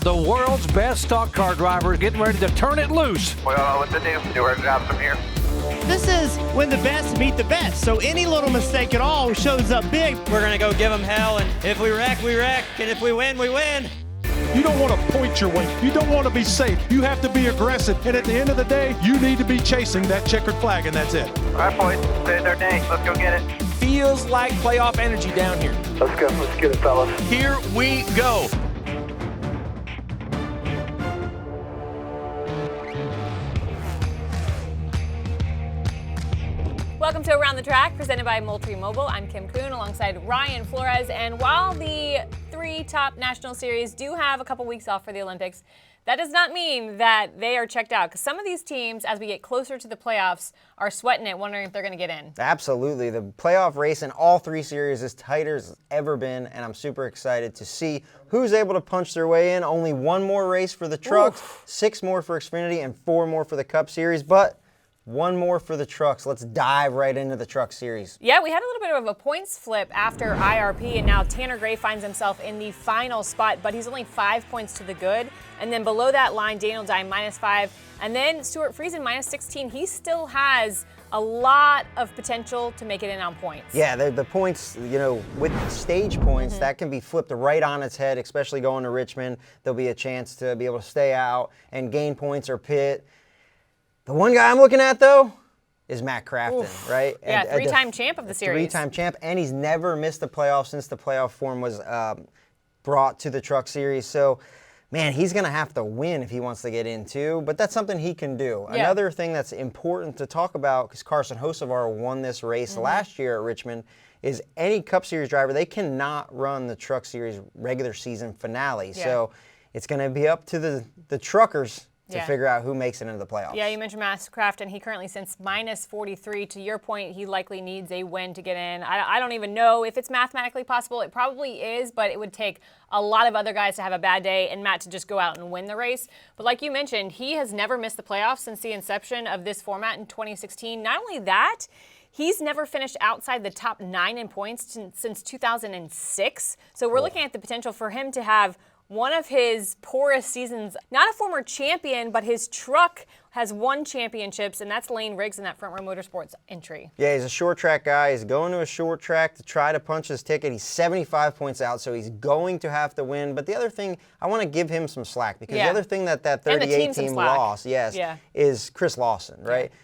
The world's best stock car driver is getting ready to turn it loose. We don't know what to do our jobs from here. This is when the best meet the best, so any little mistake at all shows up big. We're going to go give them hell, and if we wreck, we wreck, and if we win, we win. You don't want to point your way. You don't want to be safe. You have to be aggressive, and at the end of the day, you need to be chasing that checkered flag, and that's it. All right, boys, today's our day. Let's go get it. Feels like playoff energy down here. Let's go. Let's get it, fellas. Here we go. Welcome to Around the Track, presented by Moultrie Mobile. I'm Kim Coon alongside Ryan Flores. And while the three top national series do have a couple weeks off for the Olympics, that does not mean that they are checked out. Because some of these teams, as we get closer to the playoffs, are sweating it, wondering if they're going to get in. Absolutely. The playoff race in all three series is tighter as it's ever been, and I'm super excited to see who's able to punch their way in. Only one more race for the trucks, 6 more for Xfinity, and 4 more for the Cup Series. But one more for the trucks. Let's dive right into the truck series. Yeah, we had a little bit of a points flip after IRP, and now Tanner Gray finds himself in the final spot, but he's only 5 points to the good. And then below that line, Daniel Dye -5, and then Stuart Friesen -16. He still has a lot of potential to make it in on points. Yeah, the points, with stage points, that can be flipped right on its head, especially going to Richmond. There'll be a chance to be able to stay out and gain points or pit. The one guy I'm looking at, though, is Matt Crafton, right? Yeah, three-time champ of the series. Three-time champ, and he's never missed the playoffs since the playoff form was brought to the Truck Series. So, man, he's going to have to win if he wants to get in, too. But that's something he can do. Yeah. Another thing that's important to talk about, because Carson Hocevar won this race last year at Richmond, is any Cup Series driver, they cannot run the Truck Series regular season finale. Yeah. So it's going to be up to the truckers to figure out who makes it into the playoffs. Yeah, you mentioned Matt Crafton. He currently sits -43. To your point, he likely needs a win to get in. I don't even know if it's mathematically possible. It probably is, but it would take a lot of other guys to have a bad day and Matt to just go out and win the race. But like you mentioned, he has never missed the playoffs since the inception of this format in 2016. Not only that, he's never finished outside the top 9 in points since 2006. So we're looking at the potential for him to have one of his poorest seasons. Not a former champion, but his truck has won championships, and that's Lane Riggs in that Front Row Motorsports entry. Yeah, he's a short track guy. He's going to a short track to try to punch his ticket. He's 75 points out, so he's going to have to win. But the other thing, I want to give him some slack, because the other thing that 38 team lost, is Chris Lawson, right? Yeah.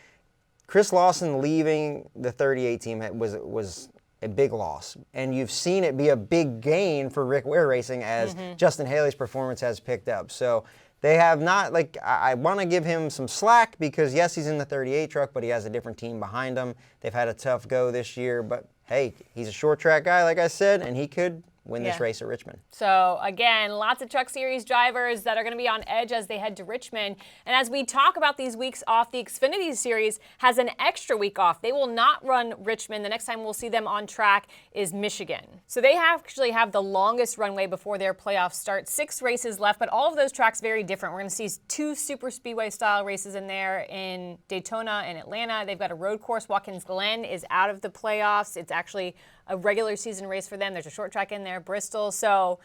Chris Lawson leaving the 38 team was a big loss, and you've seen it be a big gain for Rick Ware Racing as Justin Haley's performance has picked up. So they have not, I want to give him some slack, because yes, he's in the 38 truck, but he has a different team behind him. They've had a tough go this year, but hey, he's a short track guy, like I said, and he could win this race at Richmond. So again, lots of Truck Series drivers that are going to be on edge as they head to Richmond. And as we talk about these weeks off, the Xfinity Series has an extra week off. They will not run Richmond. The next time we'll see them on track is Michigan. So they actually have the longest runway before their playoffs start. 6 races left, but all of those tracks very different. We're going to see 2 super speedway style races in there in Daytona and Atlanta. They've got a road course. Watkins Glen is out of the playoffs. It's actually a regular season race for them. There's a short track in there, Bristol. So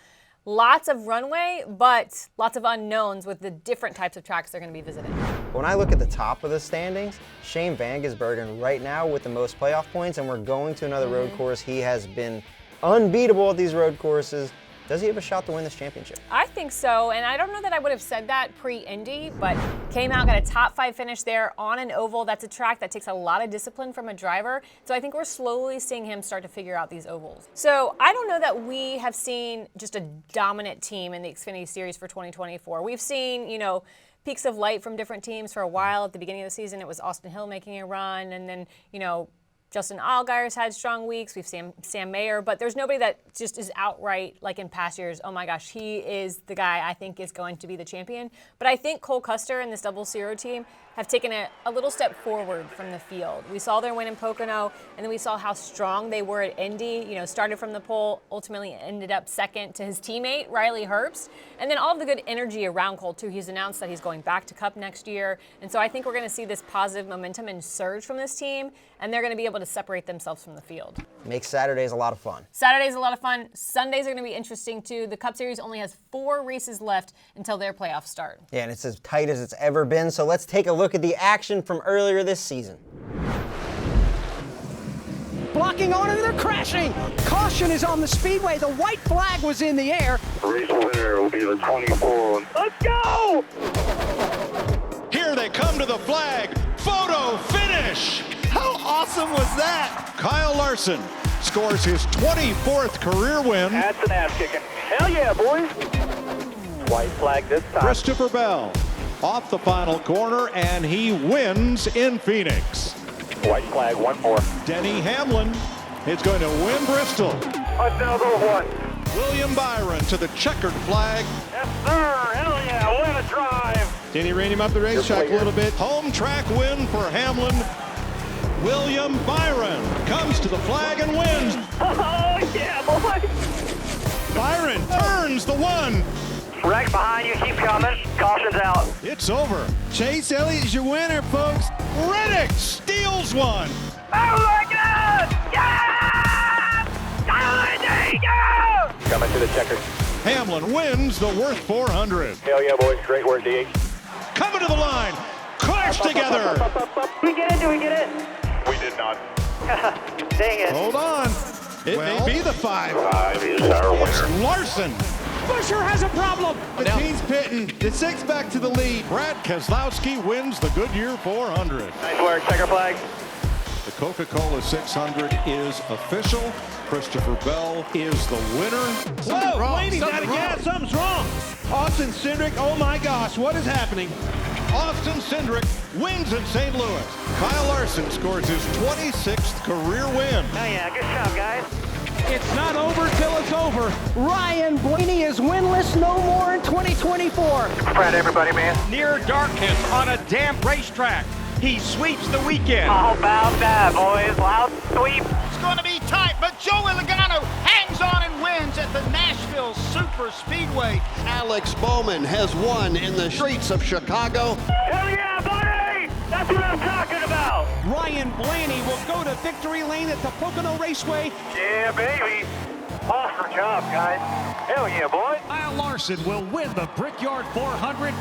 lots of runway, but lots of unknowns with the different types of tracks they're going to be visiting. When I look at the top of the standings, Shane Van Gisbergen right now with the most playoff points, and we're going to another road course. He has been unbeatable at these road courses. Does he have a shot to win this championship? I think so, and I don't know that I would have said that pre-Indy, but came out, got a top 5 finish there on an oval. That's a track that takes a lot of discipline from a driver, so I think we're slowly seeing him start to figure out these ovals. So I don't know that we have seen just a dominant team in the Xfinity Series for 2024. We've seen, peaks of light from different teams for a while. At the beginning of the season, it was Austin Hill making a run, and then, Justin Allgaier's had strong weeks. We've seen Sam Mayer, but there's nobody that just is outright, like in past years, oh my gosh, he is the guy I think is going to be the champion. But I think Cole Custer and this 00 team have taken a little step forward from the field. We saw their win in Pocono, and then we saw how strong they were at Indy. Started from the pole, ultimately ended up second to his teammate, Riley Herbst. And then all of the good energy around Cole, too. He's announced that he's going back to Cup next year. And so I think we're going to see this positive momentum and surge from this team, and they're going to be able to separate themselves from the field. Makes Saturdays a lot of fun. Saturdays a lot of fun. Sundays are going to be interesting too. The Cup Series only has 4 races left until their playoffs start. Yeah, and it's as tight as it's ever been. So let's take a look at the action from earlier this season. Blocking on and they're crashing. Caution is on the speedway. The white flag was in the air. Race winner will be the 24. Let's go! Here they come to the flag. Photo finish. How awesome was that? Kyle Larson scores his 24th career win. That's an ass kicking. Hell yeah, boys. White flag this time. Christopher Bell off the final corner, and he wins in Phoenix. White flag, one more. Denny Hamlin is going to win Bristol. Another one. William Byron to the checkered flag. Yes, sir. Hell yeah, what a drive. Denny ran him up the racetrack a little bit. Home track win for Hamlin. William Byron comes to the flag and wins. Oh, yeah, boy. Byron turns the one. Rex behind you, keep coming. Caution's out. It's over. Chase Elliott is your winner, folks. Reddick steals one. Oh, my God. Yeah! Coming to the checker. Hamlin wins the Worth 400. Hell yeah, boys. Great work, DH. Coming to the line. Clash together. We get it? Do we get it? We did not. Dang it. Hold on. It may be the 5. 5 is our It's winner. Larson. Busher has a problem. The team's pitting. The 6 back to the lead. Brad Keselowski wins the Goodyear 400. Nice work, checker flag. The Coca-Cola 600 is official. Christopher Bell is the winner. Whoa, Blaney's out of gas. Something's wrong. Austin Cindric, oh my gosh, what is happening? Austin Cindric wins in St. Louis. Kyle Larson scores his 26th career win. Oh yeah, good job, guys. It's not over till it's over. Ryan Blaney is winless no more in 2024. Spread everybody, man. Near darkness on a damp racetrack. He sweeps the weekend. How about that, boys? Loud sweep. It's going to be tight, but Joey Logano hangs on and wins at the Nashville Super Speedway. Alex Bowman has won in the streets of Chicago. Hell yeah, buddy! That's what I'm talking about. Ryan Blaney will go to victory lane at the Pocono Raceway. Yeah, baby. Awesome job, guys. Hell yeah, boy. Kyle Larson will win the Brickyard 400.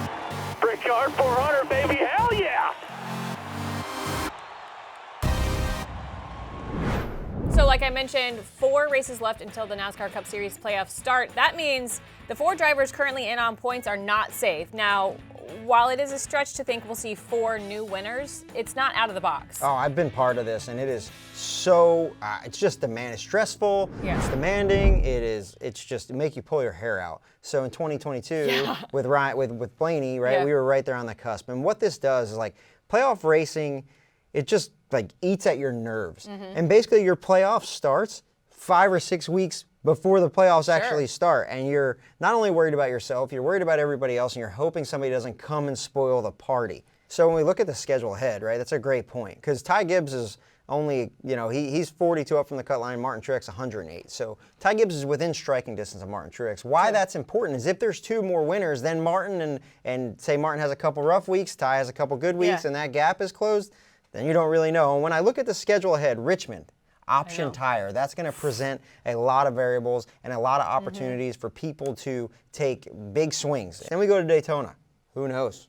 Brickyard 400, baby. Hell yeah. So like I mentioned, 4 races left until the NASCAR Cup Series playoffs start. That means the 4 drivers currently in on points are not safe. Now, while it is a stretch to think we'll see 4 new winners, it's not out of the box. Oh, I've been part of this, and it is so, it's just demanding. It's stressful, it's demanding, it's just, it make you pull your hair out. So in 2022, with Blaney, right, we were right there on the cusp. And what this does is like, playoff racing, it just like eats at your nerves. And basically your playoff starts 5 or 6 weeks before the playoffs actually start. And you're not only worried about yourself, you're worried about everybody else, and you're hoping somebody doesn't come and spoil the party. So when we look at the schedule ahead, right, that's a great point. Because Ty Gibbs is only, you know, he's 42 up from the cut line, Martin Truex 108. So Ty Gibbs is within striking distance of Martin Truex. Why that's important is if there's 2 more winners, then Martin and say Martin has a couple rough weeks, Ty has a couple good weeks, and that gap is closed, then you don't really know. And when I look at the schedule ahead, Richmond, option tire, that's going to present a lot of variables and a lot of opportunities for people to take big swings. Then we go to Daytona. Who knows?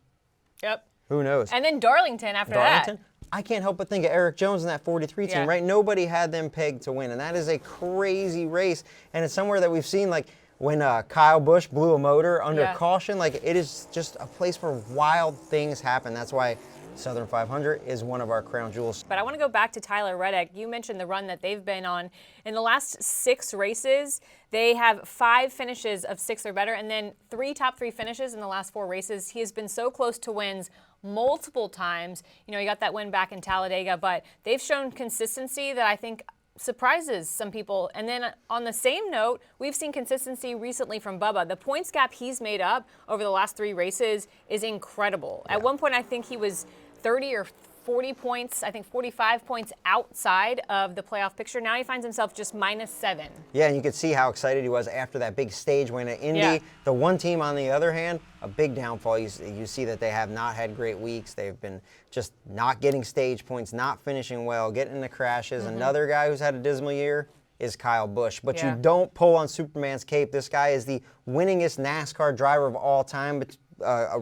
Yep. Who knows? And then Darlington after that. I can't help but think of Eric Jones in that 43 team, right? Nobody had them pegged to win, and that is a crazy race. And it's somewhere that we've seen, like, when Kyle Busch blew a motor under caution, like, it is just a place where wild things happen. That's why Southern 500 is one of our crown jewels. But I want to go back to Tyler Reddick. You mentioned the run that they've been on. In the last 6 races, they have 5 finishes of 6 or better, and then 3 top 3 finishes in the last 4 races. He has been so close to wins multiple times. You know, he got that win back in Talladega, but they've shown consistency that I think surprises some people. And then on the same note, we've seen consistency recently from Bubba. The points gap he's made up over the last 3 races is incredible. At one point, I think he was 30 or 40 points, I think 45 points outside of the playoff picture. Now he finds himself just -7. Yeah, and you could see how excited he was after that big stage win at Indy. Yeah. The one team, on the other hand, a big downfall. You see that they have not had great weeks. They've been just not getting stage points, not finishing well, getting into crashes. Another guy who's had a dismal year is Kyle Busch. But you don't pull on Superman's cape. This guy is the winningest NASCAR driver of all time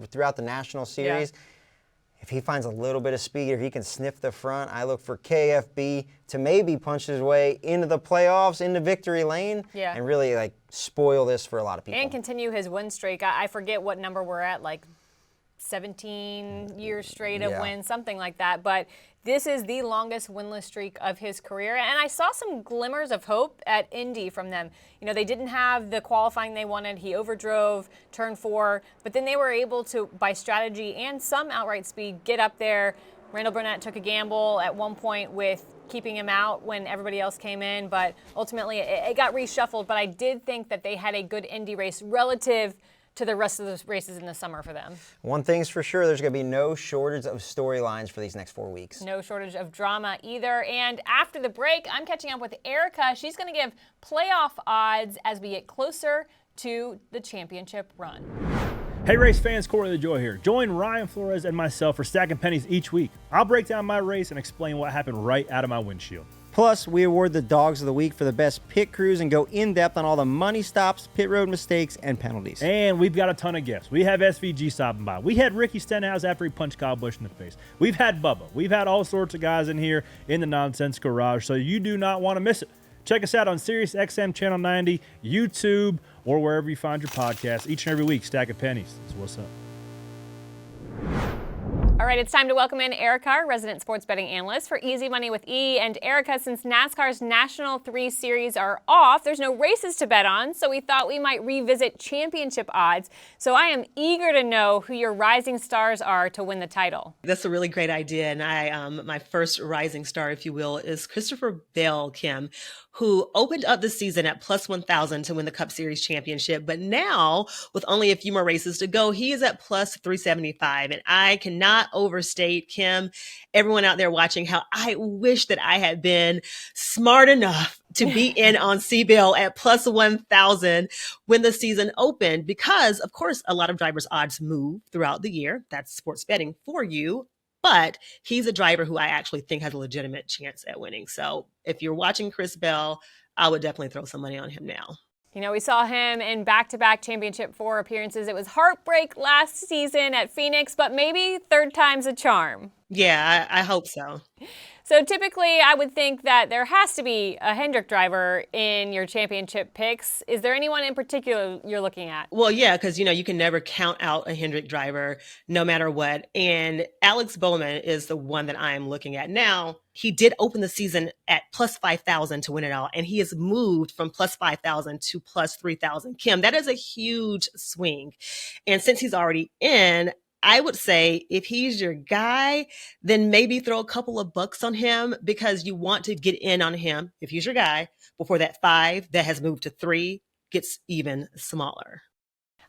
throughout the National Series. Yeah. If he finds a little bit of speed or he can sniff the front, I look for KFB to maybe punch his way into the playoffs, into victory lane, and really like spoil this for a lot of people. And continue his win streak. I forget what number we're at, like 17 years straight of wins, something like that. But this is the longest winless streak of his career. And I saw some glimmers of hope at Indy from them. You know, they didn't have the qualifying they wanted. He overdrove turn 4, but then they were able to, by strategy and some outright speed, get up there. Randall Burnett took a gamble at one point with keeping him out when everybody else came in, but ultimately it got reshuffled. But I did think that they had a good Indy race relative to the rest of the races in the summer for them. One thing's for sure, there's going to be no shortage of storylines for these next 4 weeks. No shortage of drama either. And after the break, I'm catching up with Erica. She's going to give playoff odds as we get closer to the championship run. Hey race fans, Corey LaJoy here. Join Ryan Flores and myself for Stacking Pennies each week. I'll break down my race and explain what happened right out of my windshield. Plus, we award the Dogs of the Week for the best pit crews and go in-depth on all the money stops, pit road mistakes, and penalties. And we've got a ton of guests. We have SVG stopping by. We had Ricky Stenhouse after he punched Kyle Busch in the face. We've had Bubba. We've had all sorts of guys in here in the Nonsense Garage, so you do not want to miss it. Check us out on Sirius XM Channel 90, YouTube, or wherever you find your podcasts. Each and every week, Stacking Pennies. That's what's up. All right, it's time to welcome in Erica, our resident sports betting analyst for Easy Money with E. And Erica, since NASCAR's National 3 Series are off, there's no races to bet on, so we thought we might revisit championship odds. So I am eager to know who your rising stars are to win the title. That's a really great idea, and my first rising star, if you will, is Christopher Bell, Kim, who opened up the season at plus 1,000 to win the Cup Series championship. But now, with only a few more races to go, he is at plus 375. And I cannot overstate, Kim, everyone out there watching, how I wish that I had been smart enough to be in on C-Bell at plus 1,000 when the season opened. Because, of course, a lot of drivers' odds move throughout the year. That's sports betting for you. But he's a driver who I actually think has a legitimate chance at winning. So if you're watching Chris Bell, I would definitely throw some money on him now. You know, we saw him in back-to-back Championship 4 appearances. It was heartbreak last season at Phoenix, but maybe third time's a charm. Yeah, I hope so. So typically, I would think that there has to be a Hendrick driver in your championship picks. Is there anyone in particular you're looking at? Well, yeah, because, you can never count out a Hendrick driver no matter what. And Alex Bowman is the one that I'm looking at now. He did open the season at plus 5,000 to win it all, and he has moved from plus 5,000 to plus 3,000. Kim, that is a huge swing. And since he's already in, I would say if he's your guy, then maybe throw a couple of bucks on him, because you want to get in on him, if he's your guy, before that 5 that has moved to 3 gets even smaller.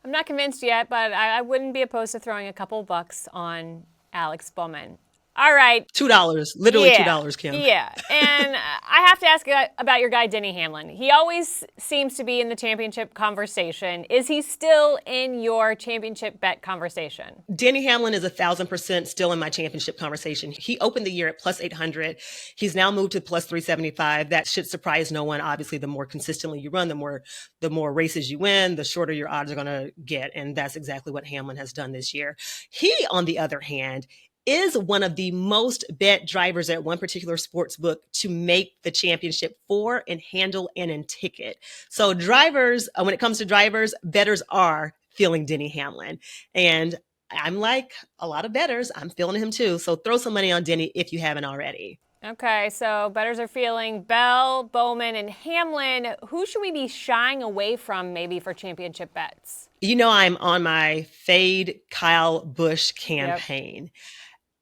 I'm not convinced yet, but I wouldn't be opposed to throwing a couple bucks on Alex Bowman. All right. $2, literally $2, Kim. Yeah, and I have to ask about your guy, Denny Hamlin. He always seems to be in the championship conversation. Is he still in your championship bet conversation? Denny Hamlin is 1,000% still in my championship conversation. He opened the year at plus 800. He's now moved to plus 375. That should surprise no one. Obviously, the more consistently you run, the more races you win, the shorter your odds are going to get. And that's exactly what Hamlin has done this year. He, on the other hand, is one of the most bet drivers at one particular sports book to make the championship 4 in handle and in ticket. So drivers, when it comes to drivers, bettors are feeling Denny Hamlin. And I'm like a lot of bettors, I'm feeling him too. So throw some money on Denny if you haven't already. Okay, so bettors are feeling Bell, Bowman, and Hamlin. Who should we be shying away from maybe for championship bets? I'm on my fade Kyle Busch campaign. Yep.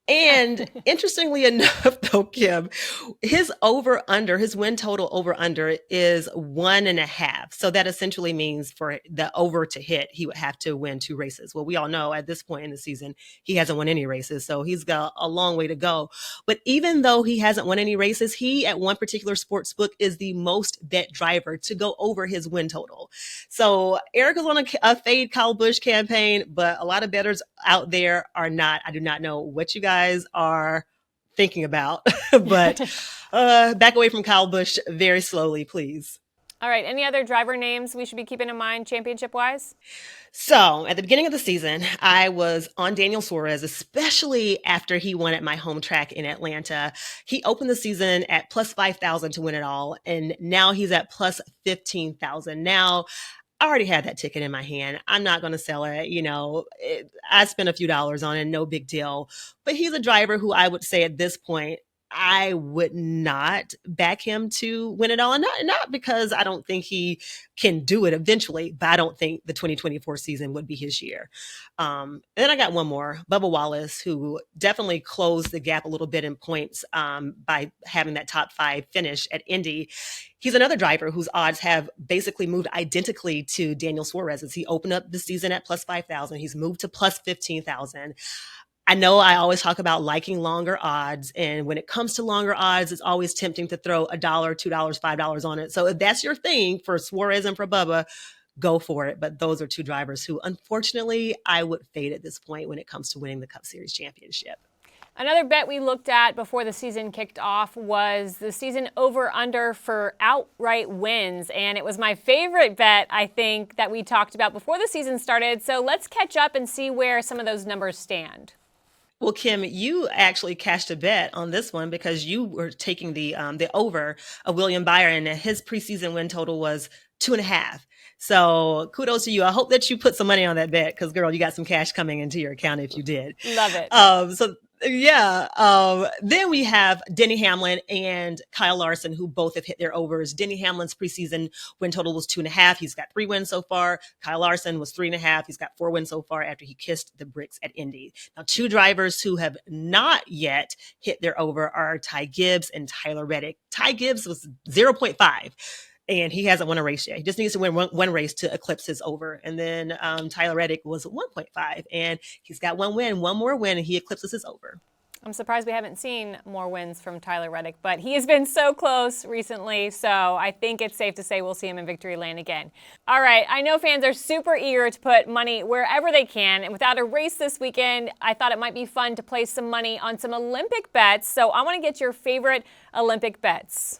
And interestingly enough, though, Kim, his win total over-under is 1.5. So that essentially means for the over to hit, he would have to win 2 races. Well, we all know at this point in the season, he hasn't won any races, so he's got a long way to go. But even though he hasn't won any races, he at one particular sports book is the most bet driver to go over his win total. So Eric is on a fade Kyle Busch campaign, but a lot of bettors out there are not. I do not know what you guys are thinking about, but back away from Kyle Busch very slowly, please. All right. Any other driver names we should be keeping in mind championship-wise? So at the beginning of the season, I was on Daniel Suarez, especially after he won at my home track in Atlanta. He opened the season at plus 5,000 to win it all, and now he's at plus 15,000. Now, I already had that ticket in my hand. I'm not going to sell it. I spent a few dollars on it, no big deal. But he's a driver who I would say at this point, I would not back him to win it all. And not because I don't think he can do it eventually, but I don't think the 2024 season would be his year. And then I got one more, Bubba Wallace, who definitely closed the gap a little bit in points by having that top 5 finish at Indy. He's another driver whose odds have basically moved identically to Daniel Suarez's. He opened up the season at plus 5,000. He's moved to plus 15,000. I know I always talk about liking longer odds. And when it comes to longer odds, it's always tempting to throw $1, $2, $5 on it. So if that's your thing for Suarez and for Bubba, go for it. But those are 2 drivers who, unfortunately, I would fade at this point when it comes to winning the Cup Series championship. Another bet we looked at before the season kicked off was the season over-under for outright wins. And it was my favorite bet, I think, that we talked about before the season started. So let's catch up and see where some of those numbers stand. Well, Kim, you actually cashed a bet on this one because you were taking the over of William Byron, and his preseason win total was 2.5. So kudos to you. I hope that you put some money on that bet because, girl, you got some cash coming into your account if you did. Love it. Then we have Denny Hamlin and Kyle Larson, who both have hit their overs. Denny Hamlin's preseason win total was 2.5. He's got 3 wins so far. Kyle Larson was 3.5. He's got 4 wins so far after he kissed the bricks at Indy. Now, 2 drivers who have not yet hit their over are Ty Gibbs and Tyler Reddick. Ty Gibbs was 0.5. And he hasn't won a race yet. He just needs to win one race to eclipse his over. And then Tyler Reddick was 1.5. And he's got one more win, and he eclipses his over. I'm surprised we haven't seen more wins from Tyler Reddick, but he has been so close recently, so I think it's safe to say we'll see him in victory lane again. All right, I know fans are super eager to put money wherever they can, and without a race this weekend, I thought it might be fun to place some money on some Olympic bets, so I want to get your favorite Olympic bets.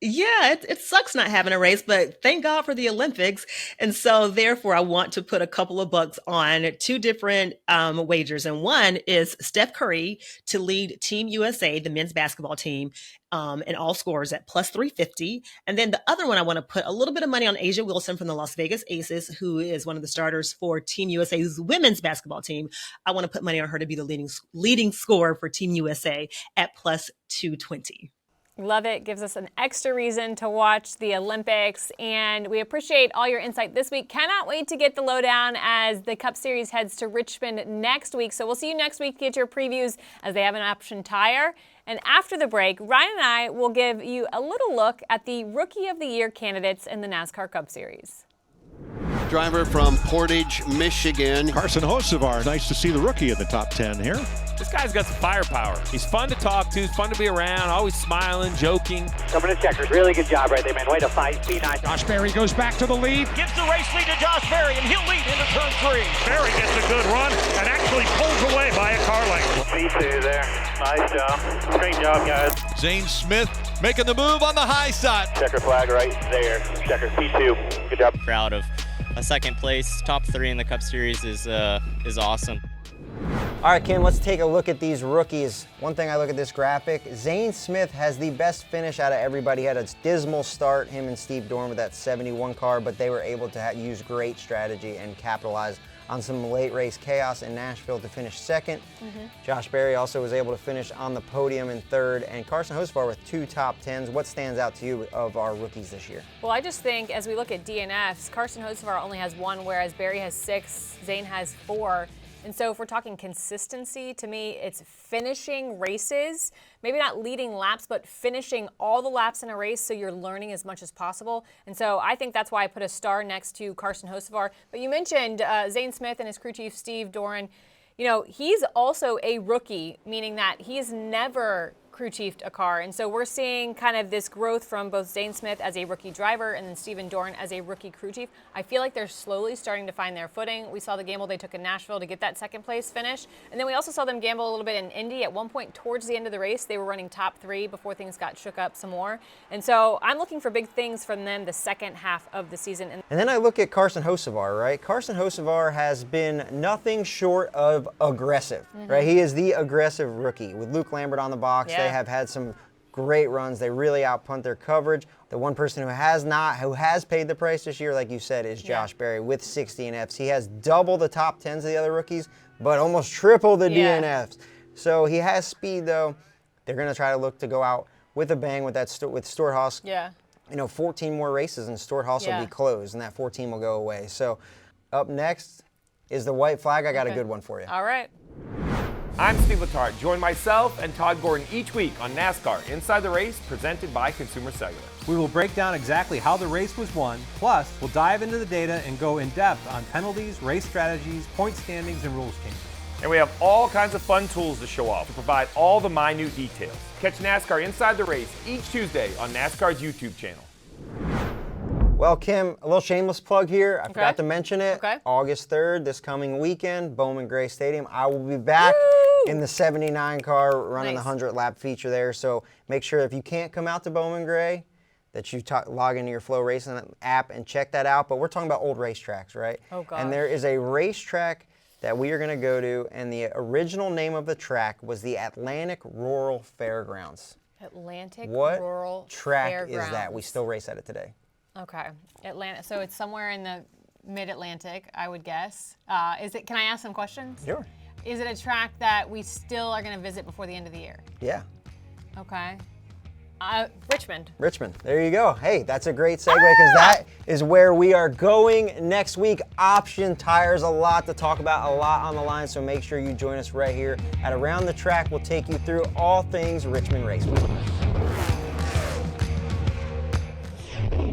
Yeah, it sucks not having a race, but thank God for the Olympics. And so therefore, I want to put a couple of bucks on 2 different wagers. And one is Steph Curry to lead Team USA, the men's basketball team, in all scores at plus 350. And then the other one, I want to put a little bit of money on Asia Wilson from the Las Vegas Aces, who is one of the starters for Team USA's women's basketball team. I want to put money on her to be the leading scorer for Team USA at plus 220. Love it. Gives us an extra reason to watch the Olympics, and we appreciate all your insight this week. Cannot wait to get the lowdown as the Cup Series heads to Richmond next week. So we'll see you next week to get your previews as they have an option tire. And after the break, Ryan and I will give you a little look at the Rookie of the Year candidates in the NASCAR Cup Series. Driver from Portage, Michigan. Carson Hocevar, nice to see the rookie in the top 10 here. This guy's got some firepower. He's fun to talk to. He's fun to be around. Always smiling, joking. Coming to checkers. Really good job right there, man. Way to fight. P9. Josh Berry goes back to the lead. Gives the race lead to Josh Berry, and he'll lead into turn 3. Berry gets a good run and actually pulls away by a car length. P2 there. Nice job. Great job, guys. Zane Smith making the move on the high side. Checker flag right there. Checker P2. Good job. Proud of a second place. Top 3 in the Cup Series is awesome. All right, Kim, let's take a look at these rookies. One thing I look at this graphic, Zane Smith has the best finish out of everybody. He had a dismal start, him and Steve Dorn with that 71 car, but they were able to use great strategy and capitalize on some late race chaos in Nashville to finish second. Josh Berry also was able to finish on the podium in third, and Carson Hocevar with 2 top 10s. What stands out to you of our rookies this year? Well, I just think as we look at DNFs, Carson Hocevar only has 1, whereas Berry has 6, Zane has 4. And so if we're talking consistency, to me, it's finishing races, maybe not leading laps, but finishing all the laps in a race so you're learning as much as possible. And so I think that's why I put a star next to Carson Hocevar. But you mentioned Zane Smith and his crew chief, Steve Doran. You know, he's also a rookie, meaning that he's never crew chiefed a car. And so we're seeing kind of this growth from both Zane Smith as a rookie driver and then Steven Doran as a rookie crew chief. I feel like they're slowly starting to find their footing. We saw the gamble they took in Nashville to get that second place finish. And then we also saw them gamble a little bit in Indy. At one point towards the end of the race, they were running top 3 before things got shook up some more. And so I'm looking for big things from them the second half of the season. And then I look at Carson Hocevar, right? Carson Hocevar has been nothing short of aggressive, right? He is the aggressive rookie. With Luke Lambert on the box, they have had some great runs. They really outpunt their coverage. The one person who has paid the price this year, like you said, is Josh Berry with 60 DNFs. He has double the top 10s of the other rookies, but almost triple the DNFs. So he has speed, though. They're going to try to look to go out with a bang with that with Stewart-Haas. Yeah. You know, 14 more races and Stewart-Haas will be closed, and that 14 will go away. So up next is the white flag. I got a good one for you. All right. I'm Steve Letarte. Join myself and Todd Gordon each week on NASCAR Inside the Race, presented by Consumer Cellular. We will break down exactly how the race was won. Plus, we'll dive into the data and go in depth on penalties, race strategies, point standings, and rules changes. And we have all kinds of fun tools to show off to provide all the minute details. Catch NASCAR Inside the Race each Tuesday on NASCAR's YouTube channel. Well, Kim, a little shameless plug here. I forgot to mention it. August 3rd, this coming weekend, Bowman Gray Stadium. I will be back in the 79 car running the 100-lap feature there. So make sure if you can't come out to Bowman Gray, that you log into your Flow Racing app and check that out. But we're talking about old racetracks, right? Oh, gosh. And there is a racetrack that we are going to go to, and the original name of the track was the Atlantic Rural Fairgrounds. Atlantic What Rural track Fairgrounds. is that? We still race at it today. Okay, Atlanta. So it's somewhere in the mid-Atlantic, I would guess. Is it? Can I ask some questions? Sure. Is it a track that we still are going to visit before the end of the year? Yeah. Okay. Richmond. Richmond. There you go. Hey, that's a great segue because that is where we are going next week. Option tires, a lot to talk about, a lot on the line. So make sure you join us right here at Around the Track. We'll take you through all things Richmond Raceway.